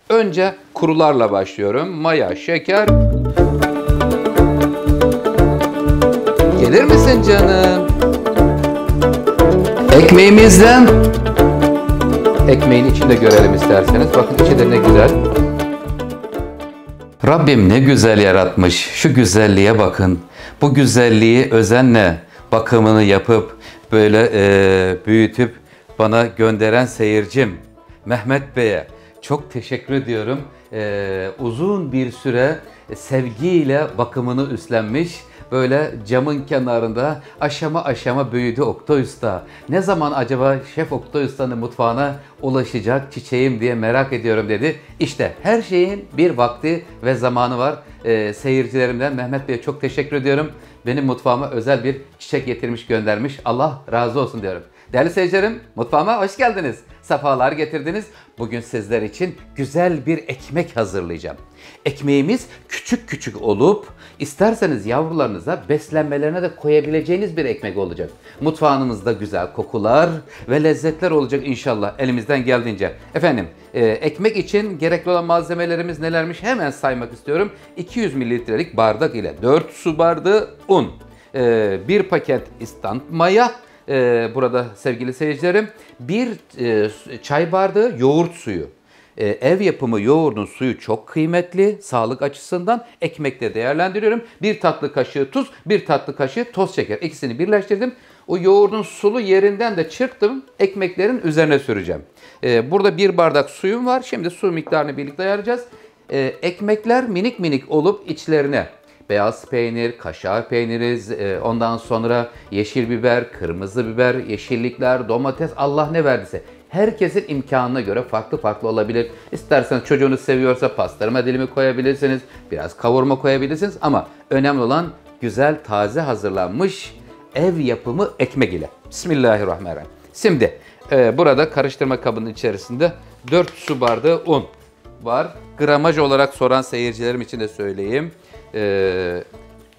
Önce kurularla başlıyorum. Maya, şeker. Gelir misin canım? Ekmeğimizden. Ekmeğin içinde görelim isterseniz. Bakın içi de ne güzel. Rabbim ne güzel yaratmış. Şu güzelliğe bakın. Bu güzelliği özenle bakımını yapıp böyle büyütüp bana gönderen seyircim Mehmet Bey'e çok teşekkür ediyorum. Uzun bir süre sevgiyle bakımını üstlenmiş. Böyle camın kenarında aşama aşama büyüdü Oktay Usta. Ne zaman acaba Şef Oktay Usta'nın mutfağına ulaşacak çiçeğim diye merak ediyorum dedi. İşte her şeyin bir vakti ve zamanı var. Seyircilerimden Mehmet Bey'e çok teşekkür ediyorum. Benim mutfağıma özel bir çiçek getirmiş göndermiş. Allah razı olsun diyorum. Değerli seyircilerim, mutfağıma hoş geldiniz. Sefalar getirdiniz. Bugün sizler için güzel bir ekmek hazırlayacağım. Ekmeğimiz küçük küçük olup isterseniz yavrularınıza beslenmelerine de koyabileceğiniz bir ekmek olacak. Mutfağınızda güzel kokular ve lezzetler olacak inşallah elimizden geldiğince. Efendim, ekmek için gerekli olan malzemelerimiz nelermiş hemen saymak istiyorum. 200 mililitrelik bardak ile 4 su bardağı un, 1 paket instant maya, burada sevgili seyircilerim, bir çay bardağı yoğurt suyu. Ev yapımı yoğurdun suyu çok kıymetli sağlık açısından. Ekmekte değerlendiriyorum. 1 tatlı kaşığı tuz, 1 tatlı kaşığı toz şeker. İkisini birleştirdim. O yoğurdun sulu yerinden de çırptım. Ekmeklerin üzerine süreceğim. Burada 1 bardak suyum var. Şimdi su miktarını birlikte ayarlayacağız. Ekmekler minik minik olup içlerine beyaz peynir, kaşar peyniri, ondan sonra yeşil biber, kırmızı biber, yeşillikler, domates, Allah ne verdiyse. Herkesin imkanına göre farklı farklı olabilir. İsterseniz çocuğunuz seviyorsa pastırma dilimi koyabilirsiniz. Biraz kavurma koyabilirsiniz. Ama önemli olan güzel, taze hazırlanmış ev yapımı ekmek ile. Bismillahirrahmanirrahim. Şimdi burada karıştırma kabının içerisinde 4 su bardağı un var. Gramaj olarak soran seyircilerim için de söyleyeyim.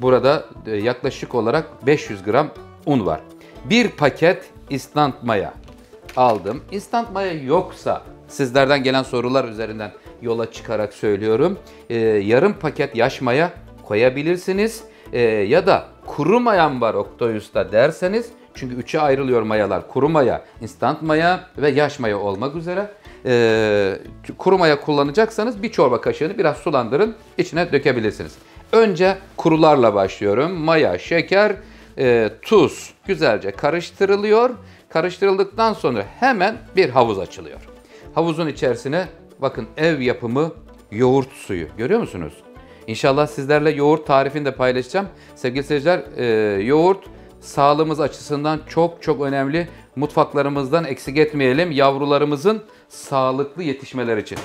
Burada yaklaşık olarak 500 gram un var. 1 paket instant maya aldım. İnstant maya yoksa sizlerden gelen sorular üzerinden yola çıkarak söylüyorum. Yarım paket yaş maya koyabilirsiniz. Ya da kuru mayam var Oktay Usta derseniz, çünkü 3'e ayrılıyor mayalar. Kuru maya, instant maya ve yaş maya olmak üzere. Kuru maya kullanacaksanız bir çorba kaşığını biraz sulandırın, içine dökebilirsiniz. Önce kurularla başlıyorum. Maya, şeker, tuz güzelce karıştırılıyor. Karıştırıldıktan sonra hemen bir havuz açılıyor. Havuzun içerisine bakın ev yapımı yoğurt suyu. Görüyor musunuz? İnşallah sizlerle yoğurt tarifini de paylaşacağım. Sevgili seyirciler, yoğurt sağlığımız açısından çok çok önemli. Mutfaklarımızdan eksik etmeyelim yavrularımızın sağlıklı yetişmeleri için.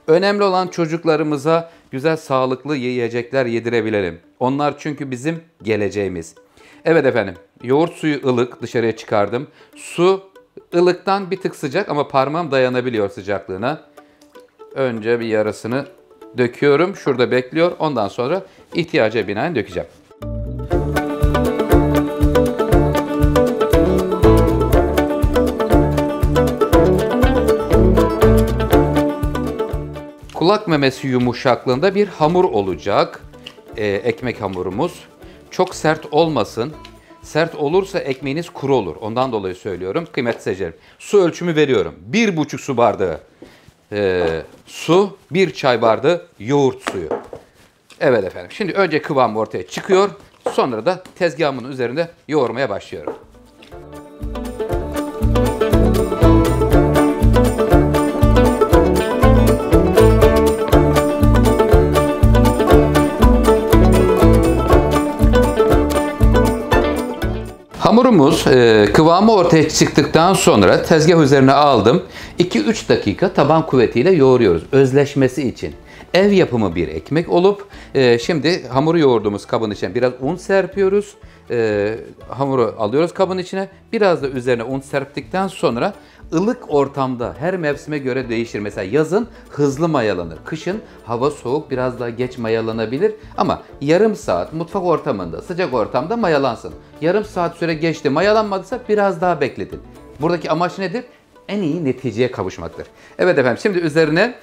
Önemli olan çocuklarımıza güzel sağlıklı yiyecekler yedirebilelim. Onlar çünkü bizim geleceğimiz. Evet efendim, yoğurt suyu ılık, dışarıya çıkardım. Su ılıktan bir tık sıcak ama parmağım dayanabiliyor sıcaklığına. Önce bir yarısını döküyorum. Şurada bekliyor. Ondan sonra ihtiyaca binaen dökeceğim. Kulak memesi yumuşaklığında bir hamur olacak. Ekmek hamurumuz. Çok sert olmasın. Sert olursa ekmeğiniz kuru olur. Ondan dolayı söylüyorum. Kıymetli seyircilerim. Su ölçümü veriyorum. 1,5 su bardağı su, 1 çay bardağı yoğurt suyu. Evet efendim. Şimdi önce kıvam ortaya çıkıyor. Sonra da tezgahımın üzerinde yoğurmaya başlıyorum. Hamurumuz kıvamı ortaya çıktıktan sonra tezgah üzerine aldım. 2-3 dakika taban kuvvetiyle yoğuruyoruz özleşmesi için. Ev yapımı bir ekmek olup şimdi hamuru yoğurduğumuz kabın içine biraz un serpiyoruz. Hamuru alıyoruz kabın içine. Biraz da üzerine un serptikten sonra ılık ortamda her mevsime göre değişir. Mesela yazın hızlı mayalanır. Kışın hava soğuk, biraz daha geç mayalanabilir. Ama yarım saat mutfak ortamında, sıcak ortamda mayalansın. Yarım saat süre geçti, mayalanmadıysa biraz daha bekletin. Buradaki amaç nedir? en iyi neticeye kavuşmaktır. Evet efendim, şimdi üzerine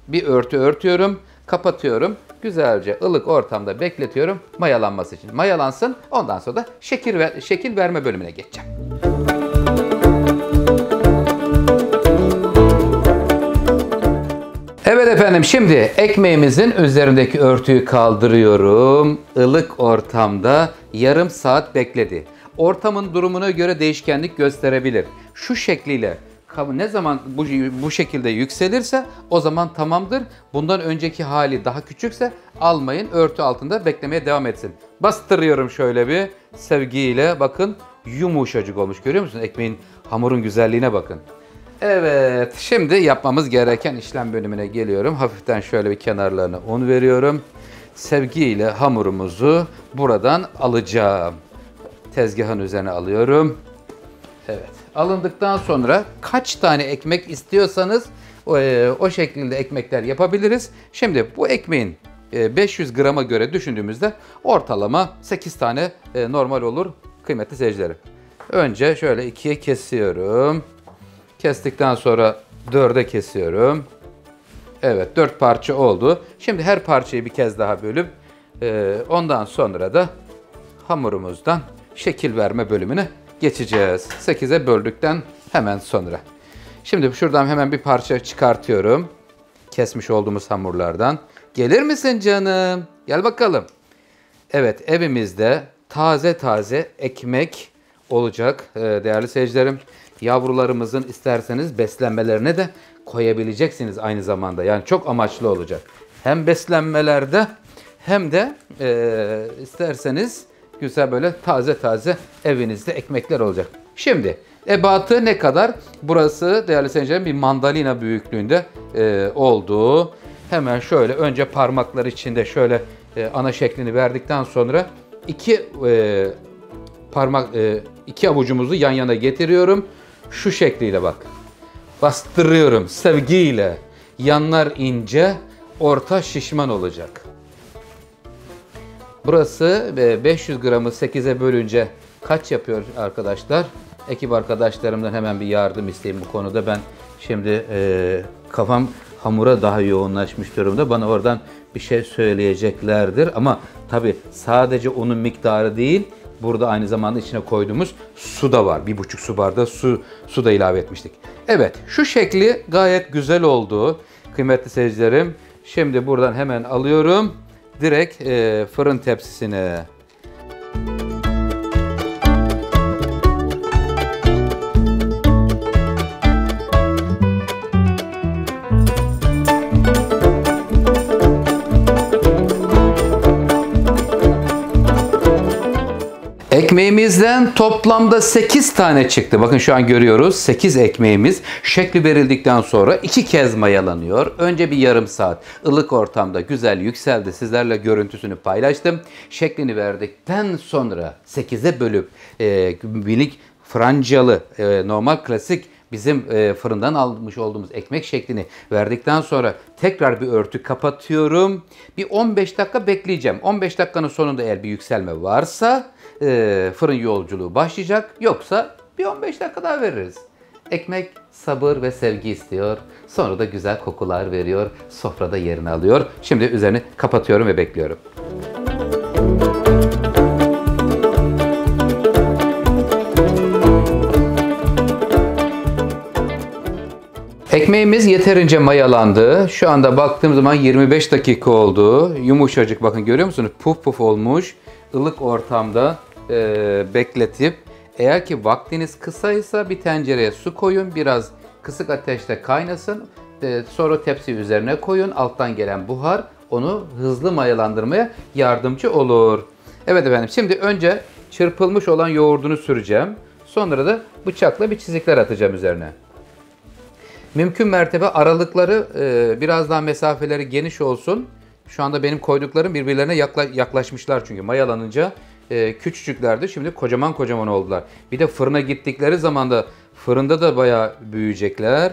bir örtü örtüyorum, kapatıyorum. Güzelce ılık ortamda bekletiyorum mayalanması için. Mayalansın, ondan sonra da şekil verme bölümüne geçeceğim. Evet efendim, şimdi ekmeğimizin üzerindeki örtüyü kaldırıyorum. Ilık ortamda yarım saat bekledi. Ortamın durumuna göre değişkenlik gösterebilir. Şu şekliyle ne zaman bu şekilde yükselirse o zaman tamamdır. Bundan önceki hali daha küçükse almayın, örtü altında beklemeye devam etsin. Bastırıyorum şöyle bir sevgiyle, bakın yumuşacık olmuş, görüyor musunuz? Ekmeğin, hamurun güzelliğine bakın. Evet, şimdi yapmamız gereken işlem bölümüne geliyorum. Hafiften şöyle bir kenarlarına un veriyorum. Sevgiyle hamurumuzu buradan alacağım. Tezgahın üzerine alıyorum. Evet, alındıktan sonra kaç tane ekmek istiyorsanız o şekilde ekmekler yapabiliriz. Şimdi bu ekmeğin 500 grama göre düşündüğümüzde ortalama 8 tane normal olur kıymetli seyircilerim. Önce şöyle ikiye kesiyorum. Kestikten sonra 4'e kesiyorum. Evet, 4 parça oldu. Şimdi her parçayı bir kez daha bölüp ondan sonra da hamurumuzdan şekil verme bölümüne geçeceğiz. 8'e böldükten hemen sonra. Şimdi şuradan hemen bir parça çıkartıyorum. Kesmiş olduğumuz hamurlardan. Gelir misin canım? Gel bakalım. Evet, evimizde taze taze ekmek olacak değerli seyircilerim. Yavrularımızın isterseniz beslenmelerine de koyabileceksiniz aynı zamanda. Yani çok amaçlı olacak. Hem beslenmelerde hem de isterseniz güzel böyle taze taze evinizde ekmekler olacak. Şimdi ebatı ne kadar? Burası değerli seyircilerim bir mandalina büyüklüğünde olduğu. Hemen şöyle önce parmaklar içinde şöyle ana şeklini verdikten sonra iki avucumuzu yan yana getiriyorum. Şu şekliyle bak. Bastırıyorum sevgiyle. Yanlar ince, orta şişman olacak. Burası 500 gramı 8'e bölünce kaç yapıyor arkadaşlar? Ekip arkadaşlarımdan hemen bir yardım isteyeyim bu konuda. Ben şimdi kafam hamura daha yoğunlaşmış durumda. Bana oradan bir şey söyleyeceklerdir. Ama tabii sadece onun miktarı değil, burada aynı zamanda içine koyduğumuz su da var. 1,5 su bardağı su da ilave etmiştik. Evet, şu şekli gayet güzel oldu kıymetli seyircilerim. Şimdi buradan hemen alıyorum. Direkt fırın tepsisine. Ekmeğimizden toplamda 8 tane çıktı. Bakın şu an görüyoruz. 8 ekmeğimiz şekli verildikten sonra 2 kez mayalanıyor. Önce bir yarım saat ılık ortamda güzel yükseldi. Sizlerle görüntüsünü paylaştım. Şeklini verdikten sonra 8'e bölüp minik francalı normal klasik bizim fırından almış olduğumuz ekmek şeklini verdikten sonra tekrar bir örtü kapatıyorum. Bir 15 dakika bekleyeceğim. 15 dakikanın sonunda eğer bir yükselme varsa fırın yolculuğu başlayacak. Yoksa bir 15 dakika daha veririz. Ekmek sabır ve sevgi istiyor. Sonra da güzel kokular veriyor. Sofrada yerini alıyor. Şimdi üzerini kapatıyorum ve bekliyorum. Ekmeğimiz yeterince mayalandı. Şu anda baktığım zaman 25 dakika oldu. Yumuşacık, bakın görüyor musunuz? Puf puf olmuş. Ilık ortamda bekletip, eğer ki vaktiniz kısaysa bir tencereye su koyun. Biraz kısık ateşte kaynasın. Sonra tepsi üzerine koyun. Alttan gelen buhar onu hızlı mayalandırmaya yardımcı olur. Evet efendim, şimdi önce çırpılmış olan yoğurdunu süreceğim. Sonra da bıçakla bir çizikler atacağım üzerine. Mümkün mertebe aralıkları biraz daha mesafeleri geniş olsun. Şu anda benim koyduklarım birbirlerine yaklaşmışlar çünkü mayalanınca küçücüklerdi. Şimdi kocaman kocaman oldular. Bir de fırına gittikleri zaman da fırında da bayağı büyüyecekler.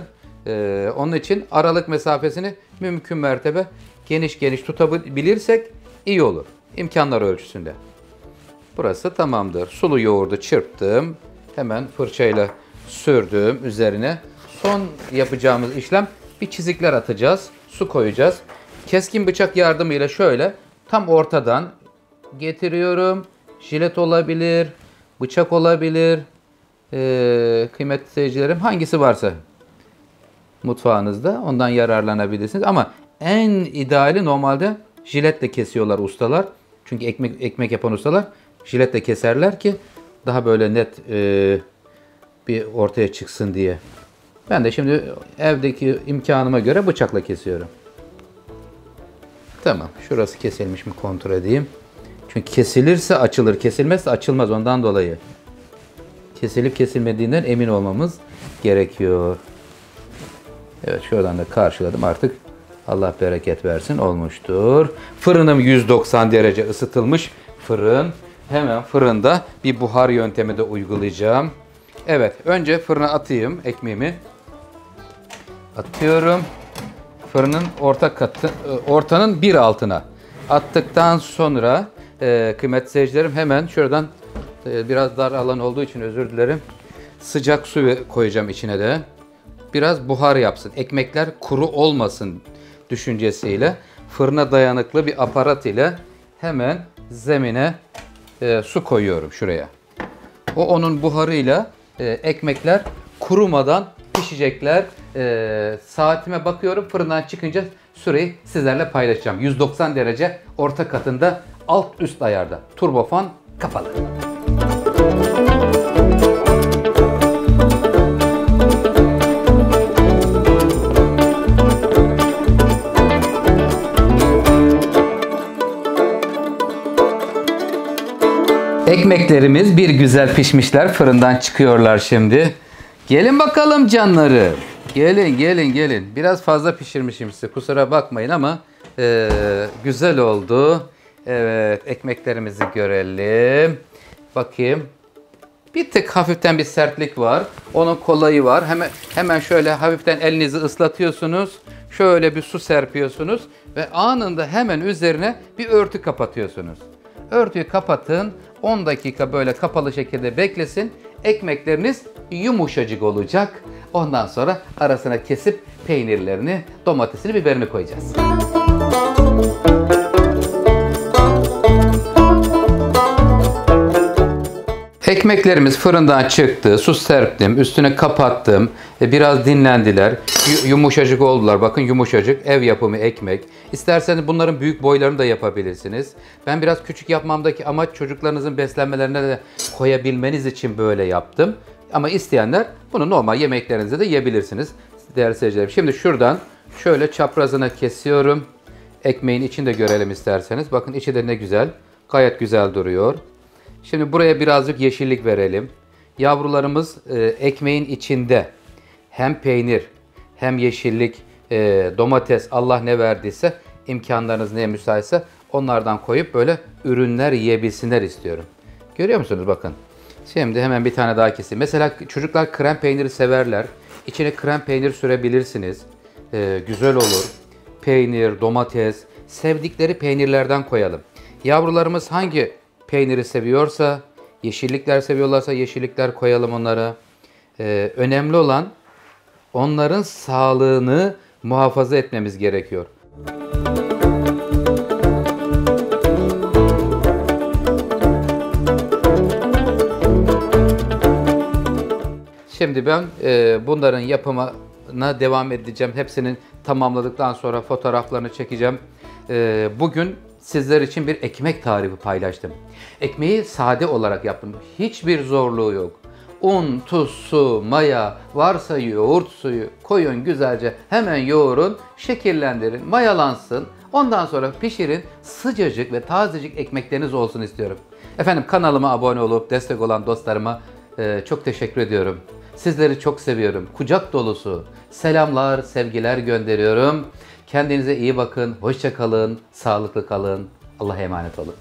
Onun için aralık mesafesini mümkün mertebe geniş geniş tutabilirsek iyi olur. İmkanlar ölçüsünde. Burası tamamdır. Sulu yoğurdu çırptım. Hemen fırçayla sürdüm üzerine. Son yapacağımız işlem bir çizikler atacağız. Su koyacağız. Keskin bıçak yardımıyla şöyle tam ortadan getiriyorum. Jilet olabilir, bıçak olabilir. Kıymetli seyircilerim, hangisi varsa mutfağınızda ondan yararlanabilirsiniz. Ama en ideali normalde jiletle kesiyorlar ustalar. Çünkü ekmek yapan ustalar jiletle keserler ki daha böyle net bir ortaya çıksın diye. Ben de şimdi evdeki imkanıma göre bıçakla kesiyorum. Tamam. Şurası kesilmiş mi kontrol edeyim. Çünkü kesilirse açılır, kesilmezse açılmaz, ondan dolayı. Kesilip kesilmediğinden emin olmamız gerekiyor. Evet, şuradan da karşıladım artık. Allah bereket versin, olmuştur. Fırınım 190 derece ısıtılmış fırın. Hemen fırında bir buhar yöntemi de uygulayacağım. Evet, önce fırına atayım ekmeğimi. Atıyorum. Fırının ortanın bir altına attıktan sonra kıymetli seyircilerim, hemen şuradan biraz dar alan olduğu için özür dilerim. Sıcak su koyacağım içine de. Biraz buhar yapsın. Ekmekler kuru olmasın düşüncesiyle fırına dayanıklı bir aparat ile hemen zemine su koyuyorum şuraya. Onun buharıyla ekmekler kurumadan pişecekler. Saatime bakıyorum, fırından çıkınca süreyi sizlerle paylaşacağım. 190 derece orta katında, alt üst ayarda. Turbofan kapalı. Ekmeklerimiz bir güzel pişmişler. Fırından çıkıyorlar şimdi. Gelin bakalım canları. Gelin. Biraz fazla pişirmişim size. Kusura bakmayın ama güzel oldu. Evet, ekmeklerimizi görelim. Bakayım. Bir tık hafiften bir sertlik var. Onun kolayı var. Hemen şöyle hafiften elinizi ıslatıyorsunuz. Şöyle bir su serpiyorsunuz ve anında hemen üzerine bir örtü kapatıyorsunuz. Örtüyü kapatın. 10 dakika böyle kapalı şekilde beklesin. Ekmekleriniz yumuşacık olacak. Ondan sonra arasına kesip peynirlerini, domatesini, biberini koyacağız. Ekmeklerimiz fırından çıktı. Su serptim. Üstüne kapattım. Biraz dinlendiler. Yumuşacık oldular. Bakın, yumuşacık. Ev yapımı ekmek. İsterseniz bunların büyük boylarını da yapabilirsiniz. Ben biraz küçük yapmamdaki amaç çocuklarınızın beslenmelerine de koyabilmeniz için böyle yaptım. Ama isteyenler bunu normal yemeklerinizde de yiyebilirsiniz. Değerli seyircilerim. Şimdi şuradan şöyle çaprazına kesiyorum. Ekmeğin içini de görelim isterseniz. Bakın, içi de ne güzel. Gayet güzel duruyor. Şimdi buraya birazcık yeşillik verelim. Yavrularımız ekmeğin içinde hem peynir hem yeşillik, domates, Allah ne verdiyse, imkanlarınız neye müsaitse onlardan koyup böyle ürünler yiyebilsinler istiyorum. Görüyor musunuz? Bakın. Şimdi hemen bir tane daha keseyim. Mesela çocuklar krem peyniri severler. İçine krem peynir sürebilirsiniz. Güzel olur. Peynir, domates, sevdikleri peynirlerden koyalım. Yavrularımız hangi peyniri seviyorsa, yeşillikler seviyorlarsa yeşillikler koyalım onlara. Önemli olan onların sağlığını muhafaza etmemiz gerekiyor. Şimdi ben bunların yapımına devam edeceğim. Hepsinin tamamladıktan sonra fotoğraflarını çekeceğim. Bugün sizler için bir ekmek tarifi paylaştım. Ekmeği sade olarak yaptım. Hiçbir zorluğu yok. Un, tuz, su, maya, varsa yoğurt suyu koyun güzelce, hemen yoğurun, şekillendirin, mayalansın. Ondan sonra pişirin. Sıcacık ve tazecik ekmekleriniz olsun istiyorum. Efendim, kanalıma abone olup destek olan dostlarıma çok teşekkür ediyorum. Sizleri çok seviyorum. Kucak dolusu selamlar, sevgiler gönderiyorum. Kendinize iyi bakın, hoşça kalın, sağlıklı kalın. Allah'a emanet olun.